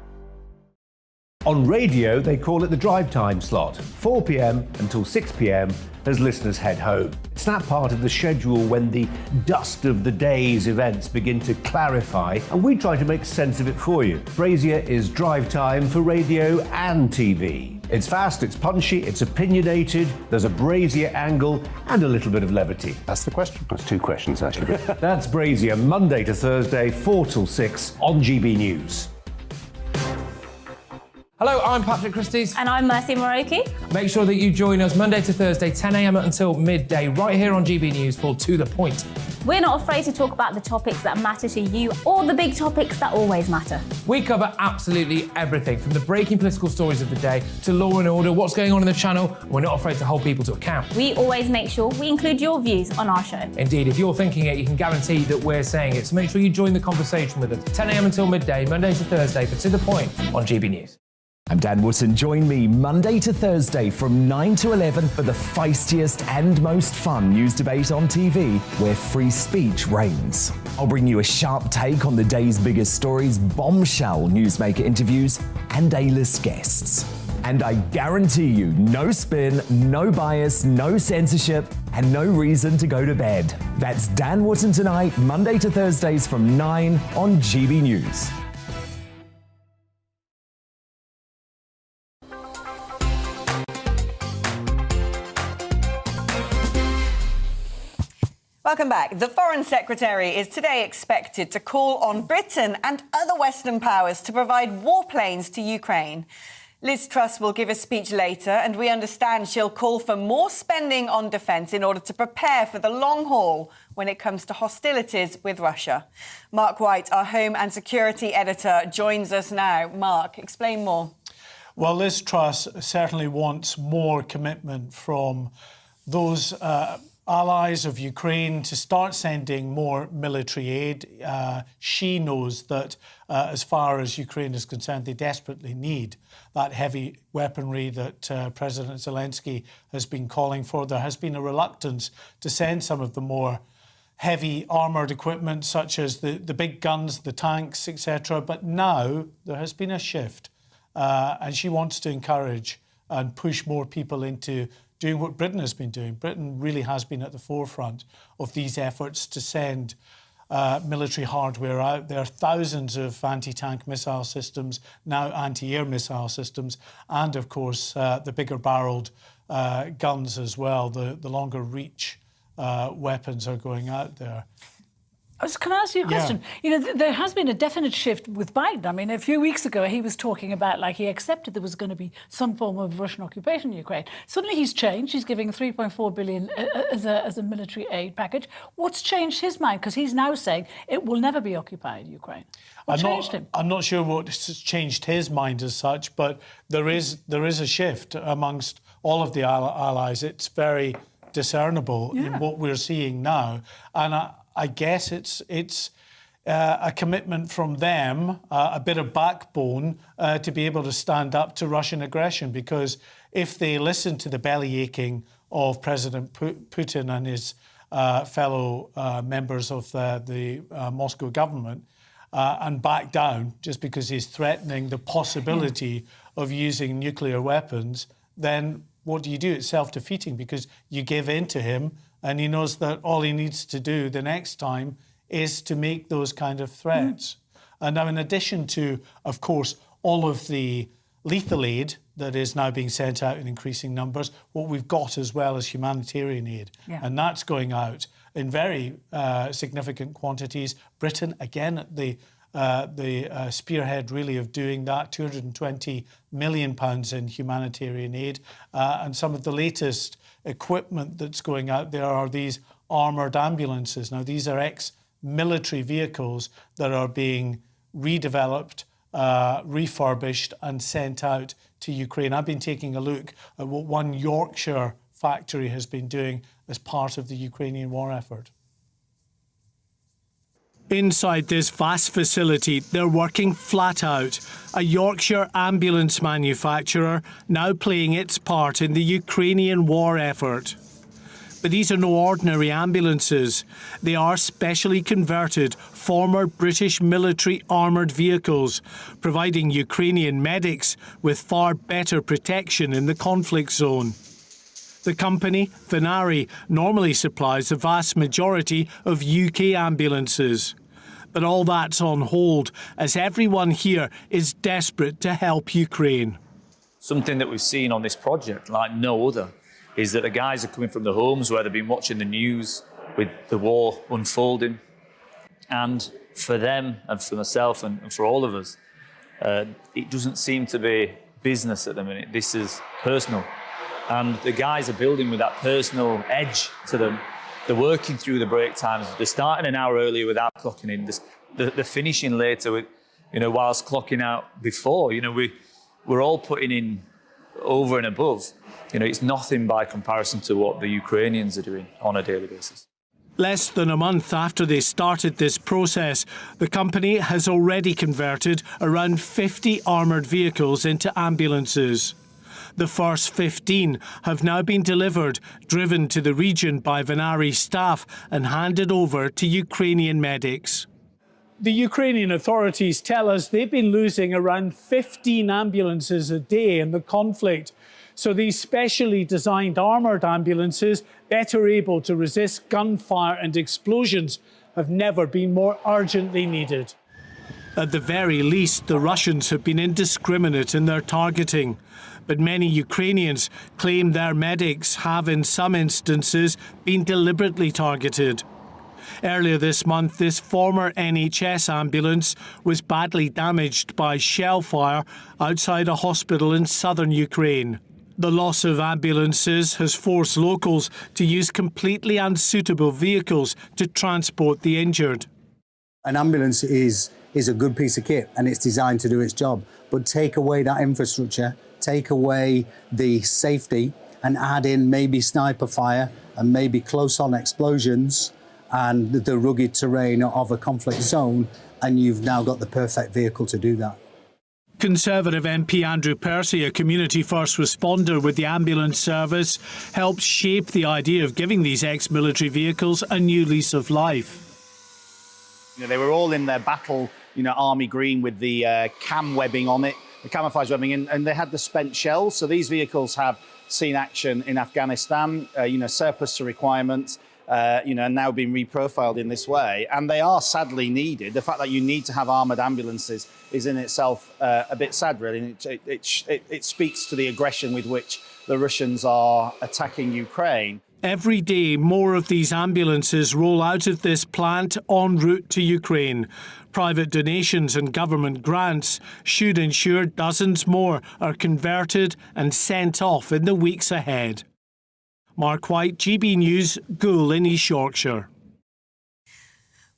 On radio, they call it the drive time slot, 4 p.m. until 6 p.m. as listeners head home. It's that part of the schedule when the dust of the day's events begin to clarify, and we try to make sense of it for you. Brazier is drive time for radio and TV. It's fast, it's punchy, it's opinionated, there's a Brazier angle and a little bit of levity. That's the question. That's two questions, actually. That's Brazier, Monday to Thursday, 4 till 6 on GB News. Hello, I'm Patrick Christie's. And I'm Mercy Moroki. Make sure that you join us Monday to Thursday, 10 a.m. until midday, right here on GB News for To The Point. We're not afraid to talk about the topics that matter to you or the big topics that always matter. We cover absolutely everything, from the breaking political stories of the day to law and order, what's going on in the channel. We're not afraid to hold people to account. We always make sure we include your views on our show. Indeed, if you're thinking it, you can guarantee that we're saying it. So make sure you join the conversation with us, 10 a.m. until midday, Monday to Thursday, for To The Point on GB News. I'm Dan Wootton. Join me Monday to Thursday from 9 to 11 for the feistiest and most fun news debate on TV, where free speech reigns. I'll bring you a sharp take on the day's biggest stories, bombshell newsmaker interviews, and A-list guests. And I guarantee you, no spin, no bias, no censorship, and no reason to go to bed. That's Dan Wootton tonight, Monday to Thursdays from 9 on GB News. Welcome back. The Foreign Secretary is today expected to call on Britain and other Western powers to provide warplanes to Ukraine. Liz Truss will give a speech later, and we understand she'll call for more spending on defence in order to prepare for the long haul when it comes to hostilities with Russia. Mark White, our Home and Security Editor, joins us now. Mark, explain more. Well, Liz Truss certainly wants more commitment from those allies of Ukraine to start sending more military aid. She knows that as far as Ukraine is concerned, they desperately need that heavy weaponry that President Zelensky has been calling for. There has been a reluctance to send some of the more heavy armoured equipment, such as the big guns, the tanks, etc. But now there has been a shift, and she wants to encourage and push more people into doing what Britain has been doing. Britain really has been at the forefront of these efforts to send military hardware out. There are thousands of anti-tank missile systems, now anti-air missile systems, and of course the bigger barreled guns as well. The longer reach weapons are going out there. Can I ask you a question? Yeah. You know, there has been a definite shift with Biden. I mean, a few weeks ago, he was talking about, like, he accepted there was going to be some form of Russian occupation in Ukraine. Suddenly he's changed. He's giving $3.4 billion as a military aid package. What's changed his mind? Because he's now saying it will never be occupied, Ukraine. What changed him? I'm not sure what has changed his mind as such, but there is a shift amongst all of the allies. It's very discernible in what we're seeing now. And I guess it's a commitment from them, a bit of backbone to be able to stand up to Russian aggression, because if they listen to the belly aching of President Putin and his fellow members of the Moscow government and back down just because he's threatening the possibility of using nuclear weapons, then what do? It's self-defeating, because you give in to him and he knows that all he needs to do the next time is to make those kind of threats. And now, in addition to, of course, all of the lethal aid that is now being sent out in increasing numbers, what we've got as well as humanitarian aid. Yeah. And that's going out in very significant quantities. Britain, again, at the spearhead really of doing that, £220 million in humanitarian aid. And some of the latest equipment that's going out there are these armoured ambulances. Now, these are ex-military vehicles that are being redeveloped, refurbished and sent out to Ukraine. I've been taking a look at what one Yorkshire factory has been doing as part of the Ukrainian war effort. Inside this vast facility, they're working flat out. A Yorkshire ambulance manufacturer now playing its part in the Ukrainian war effort. But these are no ordinary ambulances. They are specially converted former British military armoured vehicles, providing Ukrainian medics with far better protection in the conflict zone. The company, Venari, normally supplies the vast majority of UK ambulances. But all that's on hold as everyone here is desperate to help Ukraine. Something that we've seen on this project, like no other, is that the guys are coming from the homes where they've been watching the news with the war unfolding. And for them and for myself and for all of us, it doesn't seem to be business at the minute. This is personal. And the guys are building with that personal edge to them. They're working through the break times. They're starting an hour earlier without clocking in. They're finishing later with, whilst clocking out before. We're all putting in over and above. It's nothing by comparison to what the Ukrainians are doing on a daily basis. Less than a month after they started this process, the company has already converted around 50 armoured vehicles into ambulances. The first 15 have now been delivered, driven to the region by Venari staff and handed over to Ukrainian medics. The Ukrainian authorities tell us they've been losing around 15 ambulances a day in the conflict. So these specially designed armoured ambulances, better able to resist gunfire and explosions, have never been more urgently needed. At the very least, the Russians have been indiscriminate in their targeting. But many Ukrainians claim their medics have, in some instances, been deliberately targeted. Earlier this month, this former NHS ambulance was badly damaged by shell fire outside a hospital in southern Ukraine. The loss of ambulances has forced locals to use completely unsuitable vehicles to transport the injured. An ambulance is a good piece of kit and it's designed to do its job, but take away that infrastructure, take away the safety and add in maybe sniper fire and maybe close-on explosions and the rugged terrain of a conflict zone, and you've now got the perfect vehicle to do that. Conservative MP Andrew Percy, a community first responder with the ambulance service, helped shape the idea of giving these ex-military vehicles a new lease of life. They were all in their battle, army green with the cam webbing on it, the camouflage webbing, and they had the spent shells. So these vehicles have seen action in Afghanistan, surplus to requirements, and now being reprofiled in this way. And they are sadly needed. The fact that you need to have armoured ambulances is in itself a bit sad, really. And it speaks to the aggression with which the Russians are attacking Ukraine. Every day, more of these ambulances roll out of this plant en route to Ukraine. Private donations and government grants should ensure dozens more are converted and sent off in the weeks ahead. Mark White, GB News, Goole in East Yorkshire.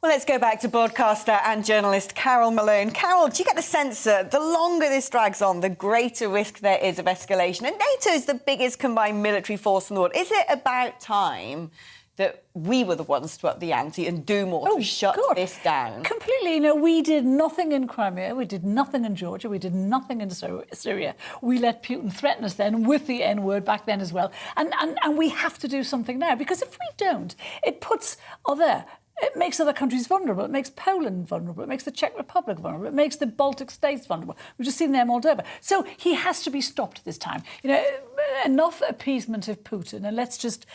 Well, let's go back to broadcaster and journalist Carol Malone. Carol, do you get the sense that the longer this drags on, the greater risk there is of escalation? And NATO is the biggest combined military force in the world. Is it about time that we were the ones to up the ante and do more to shut this down? Completely. We did nothing in Crimea, we did nothing in Georgia, we did nothing in Syria. We let Putin threaten us then with the N-word back then as well. And we have to do something now, because if we don't, it makes other countries vulnerable. It makes Poland vulnerable. It makes the Czech Republic vulnerable. It makes the Baltic states vulnerable. We've just seen their Moldova. So he has to be stopped this time. enough appeasement of Putin, and let's just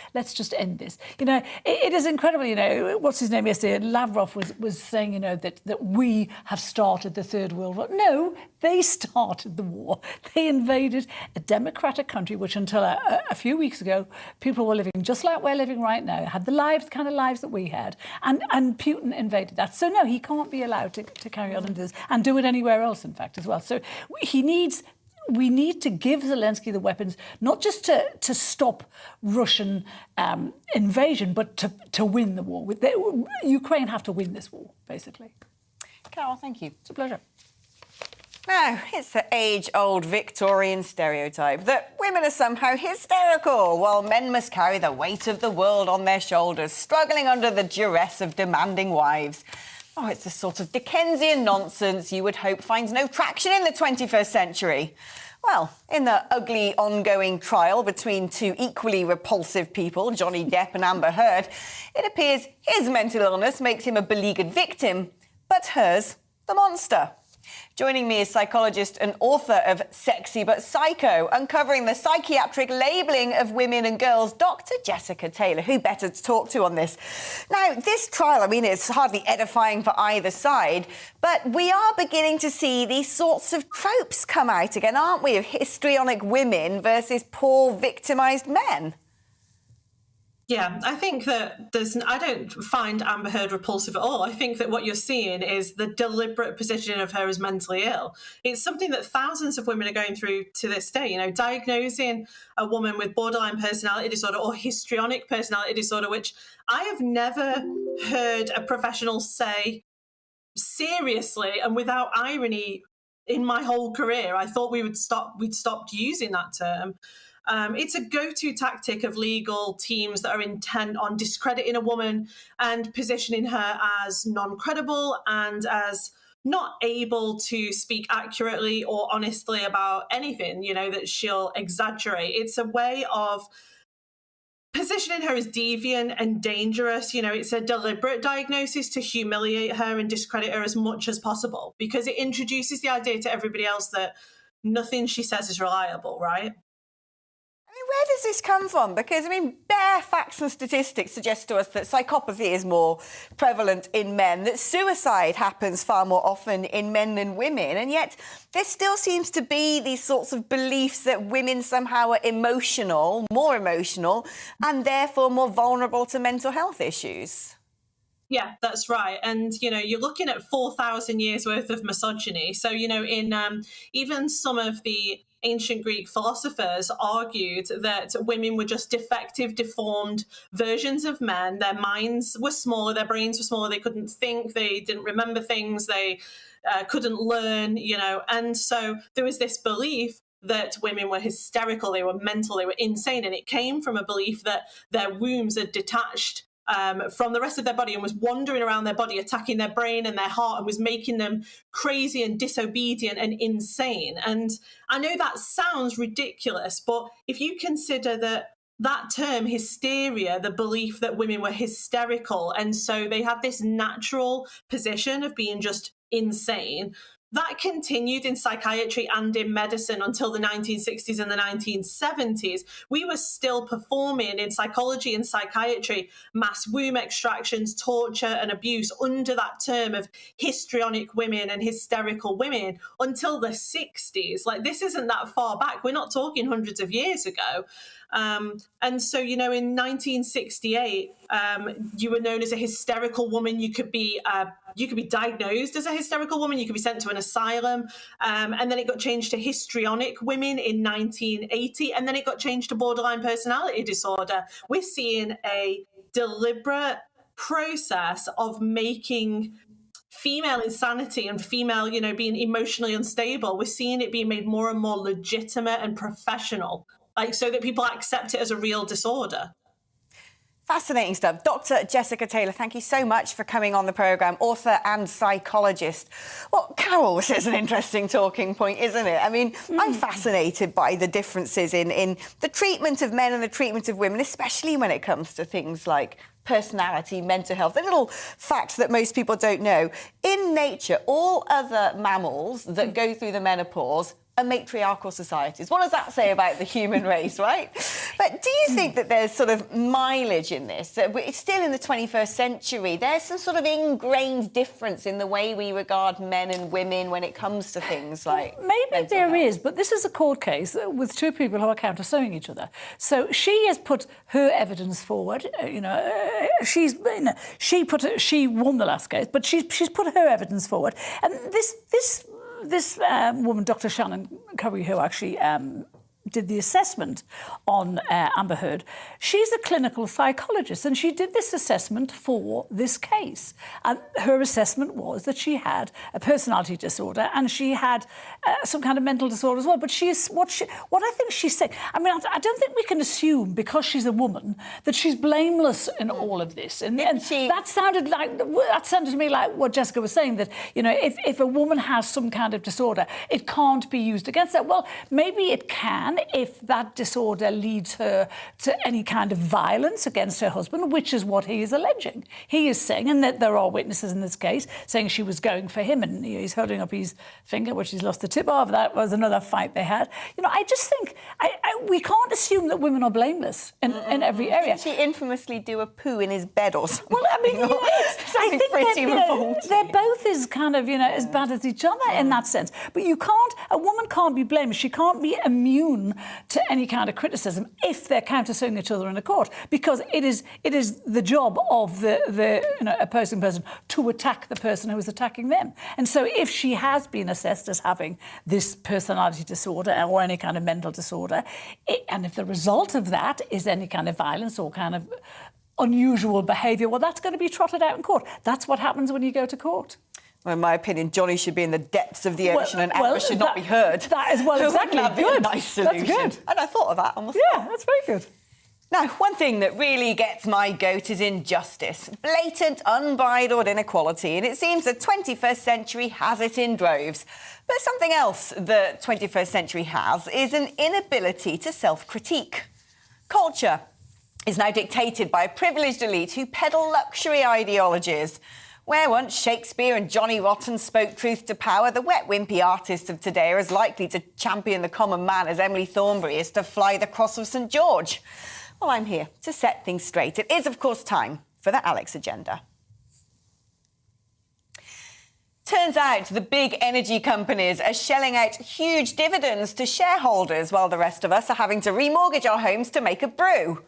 end this. You know, it is incredible. You know, what's his name yesterday? Lavrov was saying, you know, that we have started the Third World War. No, they started the war. They invaded a democratic country, which until a few weeks ago, people were living just like we're living right now, had the kind of lives that we had, and Putin invaded that. So no, he can't be allowed to carry on into this and do it anywhere else, in fact, as well. So we need to give Zelensky the weapons, not just to stop Russian invasion, but to win the war. Ukraine have to win this war, basically. Carol, thank you. It's a pleasure. Now, it's the age-old Victorian stereotype that women are somehow hysterical, while men must carry the weight of the world on their shoulders, struggling under the duress of demanding wives. Oh, it's the sort of Dickensian nonsense you would hope finds no traction in the 21st century. Well, in the ugly ongoing trial between two equally repulsive people, Johnny Depp and Amber Heard, it appears his mental illness makes him a beleaguered victim, but hers the monster. Joining me is psychologist and author of Sexy But Psycho, uncovering the psychiatric labelling of women and girls, Dr. Jessica Taylor. Who better to talk to on this? Now, this trial, I mean, it's hardly edifying for either side, but we are beginning to see these sorts of tropes come out again, aren't we, of histrionic women versus poor, victimised men? Yeah, I think that I don't find Amber Heard repulsive at all. I think that what you're seeing is the deliberate positioning of her as mentally ill. It's something that thousands of women are going through to this day. You know, diagnosing a woman with borderline personality disorder or histrionic personality disorder, which I have never heard a professional say seriously and without irony in my whole career. I thought we'd stopped using that term. It's a go-to tactic of legal teams that are intent on discrediting a woman and positioning her as non-credible and as not able to speak accurately or honestly about anything, you know, that she'll exaggerate. It's a way of positioning her as deviant and dangerous. You know, it's a deliberate diagnosis to humiliate her and discredit her as much as possible, because it introduces the idea to everybody else that nothing she says is reliable, right? Where does this come from? Because, I mean, bare facts and statistics suggest to us that psychopathy is more prevalent in men, that suicide happens far more often in men than women, and yet there still seems to be these sorts of beliefs that women somehow are more emotional, and therefore more vulnerable to mental health issues. Yeah, that's right. And, you know, you're looking at 4,000 years worth of misogyny. So, you know, in even some of the ancient Greek philosophers argued that women were just defective, deformed versions of men. Their minds were smaller, their brains were smaller, they couldn't think, they didn't remember things, they couldn't learn, you know. And so there was this belief that women were hysterical, they were mental, they were insane. And it came from a belief that their wombs had detached from the rest of their body and was wandering around their body, attacking their brain and their heart, and was making them crazy and disobedient and insane. And I know that sounds ridiculous, but if you consider that term hysteria, the belief that women were hysterical, and so they had this natural position of being just insane, that continued in psychiatry and in medicine until the 1960s and the 1970s. We were still performing in psychology and psychiatry mass womb extractions, torture and abuse under that term of histrionic women and hysterical women until the 60s. Like, this isn't that far back. We're not talking hundreds of years ago. And so, you know, in 1968, you were known as a hysterical woman. You could be diagnosed as a hysterical woman. You could be sent to an asylum. And then it got changed to histrionic women in 1980. And then it got changed to borderline personality disorder. We're seeing a deliberate process of making female insanity and female, you know, being emotionally unstable. We're seeing it being made more and more legitimate and professional, like, so that people accept it as a real disorder. Fascinating stuff. Dr. Jessica Taylor, thank you so much for coming on the programme, author and psychologist. Well, Carol, this is an interesting talking point, isn't it? I mean, I'm fascinated by the differences in the treatment of men and the treatment of women, especially when it comes to things like personality, mental health, the little facts that most people don't know. In nature, all other mammals that go through the menopause matriarchal societies. What does that say about the human race, right? But do you think that there's sort of mileage in this? That it's still in the 21st century. There's some sort of ingrained difference in the way we regard men and women when it comes to things like maybe there is, but this is a court case with two people who are countersuing each other. So she has put her evidence forward. She won the last case, but she's put her evidence forward, and this woman, Dr. Shannon Curry, who actually did the assessment on Amber Heard, she's a clinical psychologist, and she did this assessment for this case. And her assessment was that she had a personality disorder and she had some kind of mental disorder as well. But what I think she's saying, I mean, I don't think we can assume because she's a woman that she's blameless in all of this. And that sounded to me like what Jessica was saying, that if a woman has some kind of disorder, it can't be used against her. Well, maybe it can, if that disorder leads her to any kind of violence against her husband, which is what he is alleging. He is saying, and that there are witnesses in this case, saying she was going for him, and he's holding up his finger, which he's lost the tip of. That was another fight they had. I just think we can't assume that women are blameless in every area. Did she infamously do a poo in his bed or something? Well, I mean, I think they're both as kind of, as bad as each other in that sense. But a woman can't be blameless. She can't be immune to any kind of criticism if they're countersuing each other in a court, because it is the job of the opposing person to attack the person who is attacking them. And so if she has been assessed as having this personality disorder or any kind of mental disorder, and if the result of that is any kind of violence or kind of unusual behaviour, well, that's going to be trotted out in court. That's what happens when you go to court. Well, in my opinion, Johnny should be in the depths of the ocean and Amber should not be heard. That is exactly That'd be a nice solution. That's good. And I thought of that on the spot. Yeah, that's very good. Now, one thing that really gets my goat is injustice. Blatant, unbridled inequality. And it seems the 21st century has it in droves. But something else the 21st century has is an inability to self-critique. Culture is now dictated by a privileged elite who peddle luxury ideologies. Where once Shakespeare and Johnny Rotten spoke truth to power, the wet, wimpy artists of today are as likely to champion the common man as Emily Thornberry is to fly the cross of St George. Well, I'm here to set things straight. It is, of course, time for the Alex Agenda. Turns out the big energy companies are shelling out huge dividends to shareholders while the rest of us are having to remortgage our homes to make a brew.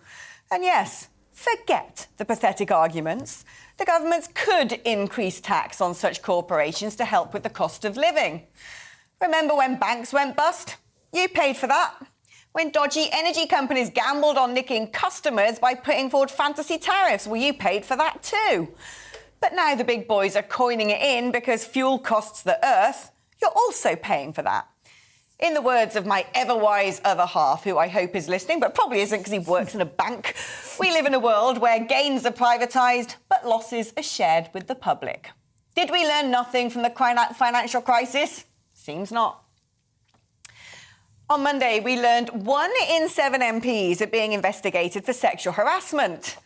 And yes, forget the pathetic arguments. The governments could increase tax on such corporations to help with the cost of living. Remember when banks went bust? You paid for that. When dodgy energy companies gambled on nicking customers by putting forward fantasy tariffs, well, you paid for that too. But now the big boys are coining it in because fuel costs the earth. You're also paying for that. In the words of my ever-wise other half, who I hope is listening, but probably isn't because he works in a bank, we live in a world where gains are privatised, but losses are shared with the public. Did we learn nothing from the financial crisis? Seems not. On Monday, we learned 1 in 7 MPs are being investigated for sexual harassment.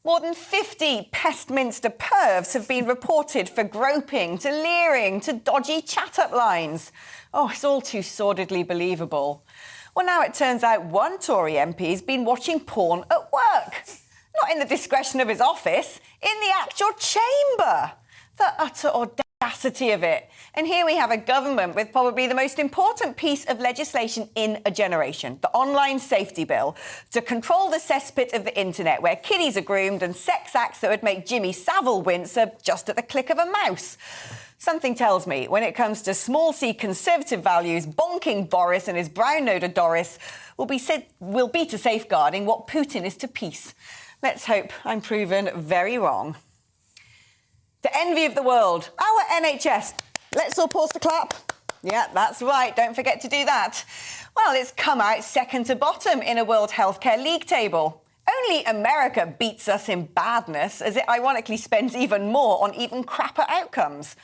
More than 50 Pestminster pervs have been reported for groping, to leering, to dodgy chat-up lines. Oh, it's all too sordidly believable. Well, now it turns out one Tory MP's been watching porn at work. Not in the discretion of his office, in the actual chamber. The utter audacity of it. And here we have a government with probably the most important piece of legislation in a generation, the Online Safety Bill, to control the cesspit of the internet where kiddies are groomed and sex acts that would make Jimmy Savile wince are just at the click of a mouse. Something tells me when it comes to small c conservative values, bonking Boris and his brown-noder Doris will be to safeguarding what Putin is to peace. Let's hope I'm proven very wrong. The envy of the world, our NHS. Let's all pause to clap. Yeah, that's right. Don't forget to do that. Well, it's come out second to bottom in a World Healthcare League table. Only America beats us in badness, as it ironically spends even more on even crapper outcomes.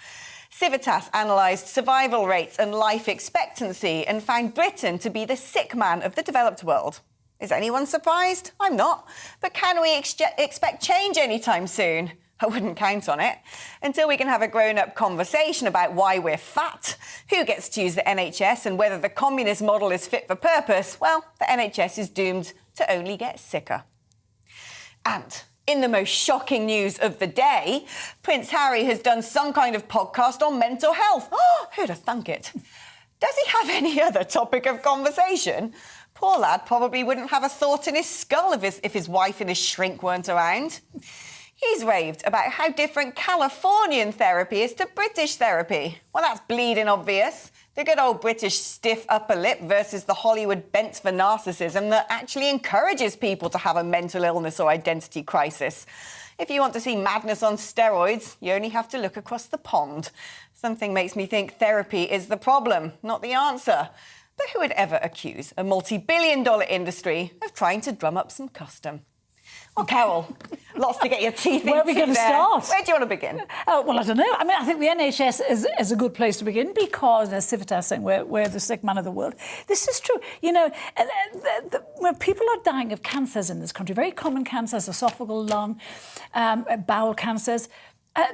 Civitas analysed survival rates and life expectancy and found Britain to be the sick man of the developed world. Is anyone surprised? I'm not. But can we expect change anytime soon? I wouldn't count on it. Until we can have a grown-up conversation about why we're fat, who gets to use the NHS and whether the communist model is fit for purpose, well, the NHS is doomed to only get sicker. And in the most shocking news of the day, Prince Harry has done some kind of podcast on mental health. Oh, who'd have thunk it? Does he have any other topic of conversation? Poor lad probably wouldn't have a thought in his skull if his wife and his shrink weren't around. He's raved about how different Californian therapy is to British therapy. Well, that's bleeding obvious. The good old British stiff upper lip versus the Hollywood bent for narcissism that actually encourages people to have a mental illness or identity crisis. If you want to see madness on steroids, you only have to look across the pond. Something makes me think therapy is the problem, not the answer. But who would ever accuse a multi-billion-dollar industry of trying to drum up some custom? Well, Carol, lots to get your teeth into. Where are we going to start? Where do you want to begin? Oh, well, I don't know. I mean, I think the NHS is a good place to begin because, as Civitas saying, we're the sick man of the world. This is true. You know, when people are dying of cancers in this country, very common cancers, esophageal, lung, bowel cancers,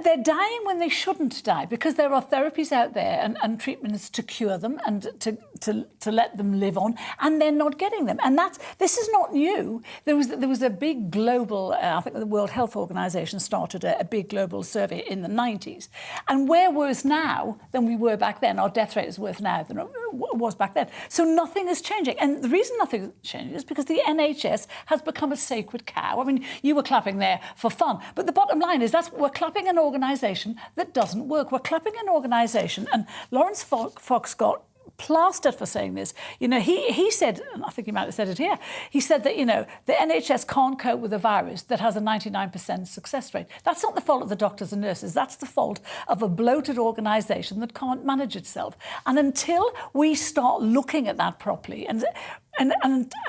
they're dying when they shouldn't die because there are therapies out there and treatments to cure them and to let them live on, and they're not getting them. And this is not new. There was a big global, I think the World Health Organization started a big global survey in the 90s. And we're worse now than we were back then. Our death rate is worse now than it was back then. So nothing is changing. And the reason nothing is changing is because the NHS has become a sacred cow. I mean, you were clapping there for fun. But the bottom line is we're clapping an organisation that doesn't work. We're clapping an organisation, and Lawrence Fox got plastered for saying this. You know, he said, and I think he might have said it here, he said that, you know, the NHS can't cope with a virus that has a 99% success rate. That's not the fault of the doctors and nurses. That's the fault of a bloated organisation that can't manage itself. And until we start looking at that properly, and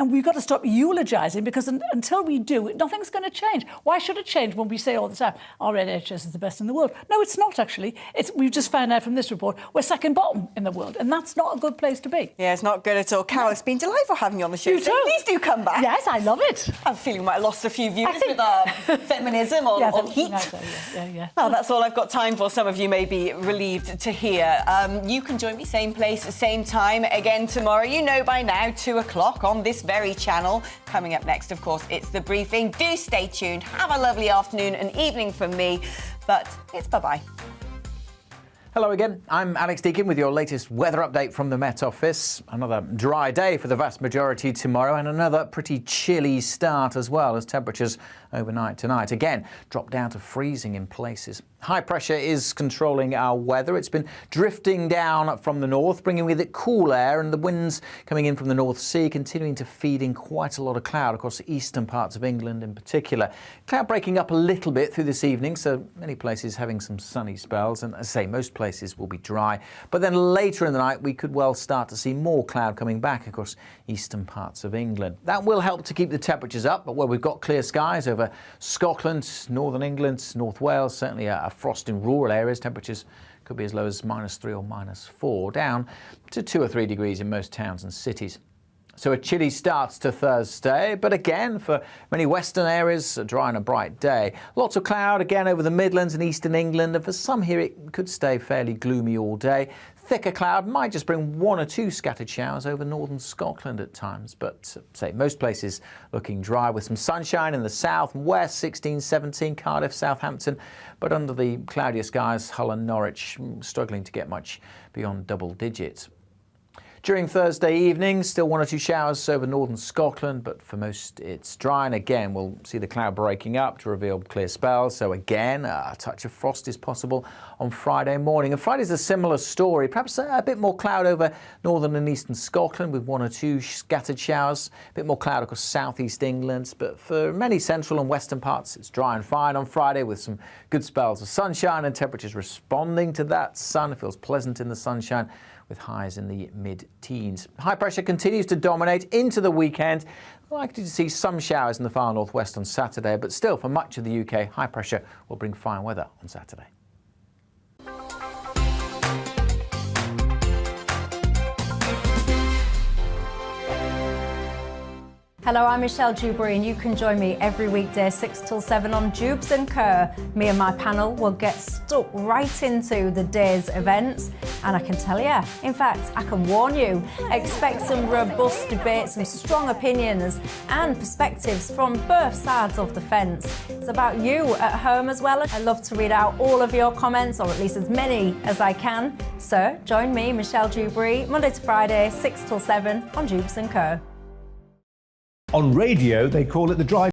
we've got to stop eulogising, because until we do, nothing's going to change. Why should it change when we say all the time, our NHS is the best in the world? No, it's not, actually. We've just found out from this report, we're second bottom in the world, and that's not a good place to be. Yeah, it's not good at all. Carol, it's been delightful having you on the show. You too. Please do come back. Yes, I love it. I'm feeling we might have lost a few viewers with our feminism on heat. Yeah. Well, that's all I've got time for. Some of you may be relieved to hear. You can join me same place, same time again tomorrow. You know by now, 2 o'clock on this very channel. Coming up next, of course, it's The Briefing. Do stay tuned. Have a lovely afternoon and evening from me. But it's bye-bye. Hello again, I'm Alex Deakin with your latest weather update from the Met Office. Another dry day for the vast majority tomorrow, and another pretty chilly start as well, as temperatures overnight tonight again drop down to freezing in places. High pressure is controlling our weather. It's been drifting down from the north, bringing with it cool air, and the winds coming in from the North Sea continuing to feed in quite a lot of cloud across the eastern parts of England in particular. Cloud breaking up a little bit through this evening, so many places having some sunny spells, and as I say, most places will be dry. But then later in the night we could well start to see more cloud coming back across eastern parts of England. That will help to keep the temperatures up, but where we've got clear skies over Scotland, northern England, North Wales, certainly a frost in rural areas. Temperatures could be as low as -3 or -4, down to 2 or 3 degrees in most towns and cities. So a chilly start to Thursday, but again, for many western areas, a dry and a bright day. Lots of cloud again over the Midlands and eastern England, and for some here it could stay fairly gloomy all day. Thicker cloud might just bring 1 or 2 scattered showers over northern Scotland at times, but say most places looking dry with some sunshine in the south and west, 16, 17, Cardiff, Southampton, but under the cloudier skies, Hull and Norwich struggling to get much beyond double digits. During Thursday evening, still 1 or 2 showers over northern Scotland, but for most it's dry, and again we'll see the cloud breaking up to reveal clear spells. So again, a touch of frost is possible on Friday morning. And Friday's a similar story, perhaps a bit more cloud over northern and eastern Scotland with 1 or 2 scattered showers, a bit more cloud across southeast England, but for many central and western parts it's dry and fine on Friday with some good spells of sunshine and temperatures responding to that sun. It feels pleasant in the sunshine, with highs in the mid-teens. High pressure continues to dominate into the weekend. We're likely to see some showers in the far northwest on Saturday, but still for much of the UK, high pressure will bring fine weather on Saturday. Hello, I'm Michelle Dewberry, and you can join me every weekday 6 till 7 on Jubes and Kerr. Me and my panel will get stuck right into the day's events, and I can tell you, in fact, I can warn you, expect some robust debates, some strong opinions and perspectives from both sides of the fence. It's about you at home as well. I love to read out all of your comments, or at least as many as I can. So join me, Michelle Dewberry, Monday to Friday, 6 till 7 on Jubes and Kerr. On radio, they call it the drive